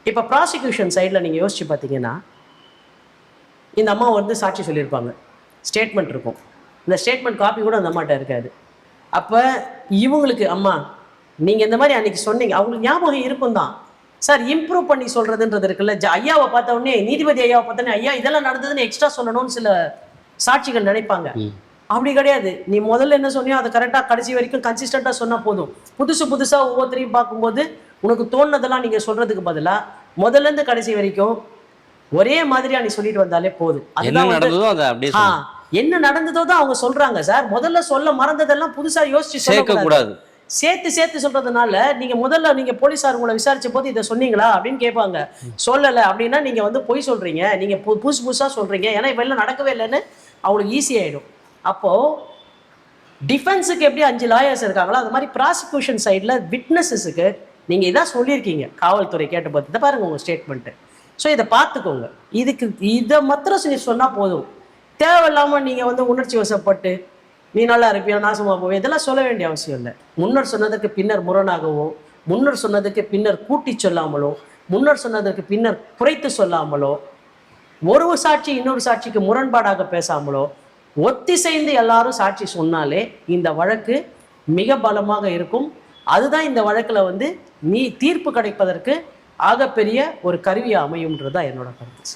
இப்போ ப்ராசிக்யூஷன் சைடில் நீங்கள் யோசிச்சு பார்த்தீங்கன்னா, இந்த அம்மா வந்து சாட்சி சொல்லியிருப்பாங்க, ஸ்டேட்மெண்ட் இருக்கும். இந்த ஸ்டேட்மெண்ட் காப்பி கூட அந்த அம்மாட்ட இருக்காது. அப்போ இவங்களுக்கு அம்மா நீங்கள் இந்த மாதிரி அன்னைக்கு சொன்னீங்க, அவங்களுக்கு ஞாபகம் இருக்கும் தான் சார். இம்ப்ரூவ் பண்ணி சொல்றதுன்றது இருக்குல்ல. ஐயாவை பார்த்த உடனே, நீதிபதி ஐயாவை பார்த்தோன்னே, ஐயா இதெல்லாம் நடந்ததுன்னு எக்ஸ்ட்ரா சொல்லணும்னு சில சாட்சிகள் நினைப்பாங்க. அப்படி கிடையாது. நீ முதல்ல என்ன சொன்னியோ அதை கரெக்டாக கடைசி வரைக்கும் கன்சிஸ்டண்டாக சொன்னால் போதும். புதுசாக ஒவ்வொருத்தரையும் பார்க்கும்போது உனக்கு தோணுனதெல்லாம் நீங்கள் சொல்றதுக்கு பதிலாக முதல்லேருந்து கடைசி வரைக்கும் ஒரே மாதிரியா நீ சொல்லிட்டு வந்தாலே போதும். என்ன நடந்ததோ தான் அவங்க சொல்றாங்க சார். முதல்ல சொல்ல மறந்ததெல்லாம் புதுசா யோசிச்சு சொல்லக்கூடாது. சேர்த்து சொல்றதுனால நீங்க போலீஸார் உங்களை விசாரிச்ச போது இதை சொன்னீங்களா அப்படின்னு கேட்பாங்க. சொல்லலை அப்படின்னா நீங்க வந்து பொய் சொல்றீங்க, நீங்க புதுசா சொல்றீங்க, ஏன்னா இப்ப நடக்கவே இல்லைன்னு அவங்களுக்கு ஈஸி ஆயிடும். அப்போ டிஃபென்ஸுக்கு எப்படி 5 லாயர்ஸ் இருக்காங்களோ அது மாதிரி ப்ராசிக்யூஷன் சைடில் விட்னஸஸுக்கு நீங்கள் இதான் சொல்லியிருக்கீங்க. காவல்துறை கேட்ட பார்த்து இதை பாருங்க உங்கள் ஸ்டேட்மெண்ட்டு. ஸோ இதை பார்த்துக்கோங்க. இதை மாத்திரம் நீ சொன்னால் போதும். தேவையில்லாமல் நீங்கள் வந்து உணர்ச்சி வசப்பட்டு நீ நல்லா இருப்பியா நாசமாக போவே இதெல்லாம் சொல்ல வேண்டிய அவசியம் இல்லை. முன்னர் சொன்னதுக்கு பின்னர் முரணாகவோ, முன்னர் சொன்னதுக்கு பின்னர் கூட்டி சொல்லாமலோ, முன்னர் சொன்னதுக்கு பின்னர் குறைத்து சொல்லாமலோ, ஒரு சாட்சி இன்னொரு சாட்சிக்கு முரண்பாடாக பேசாமலோ, ஒத்திசைந்து எல்லாரும் சாட்சி சொன்னாலே இந்த வழக்கு மிக பலமாக இருக்கும். அதுதான் இந்த வழக்கில் வந்து தீர்ப்பு கிடைப்பதற்கு ஆகப்பெரிய ஒரு கருவியாக அமையும்ன்றது தான் என்னோட கருத்து.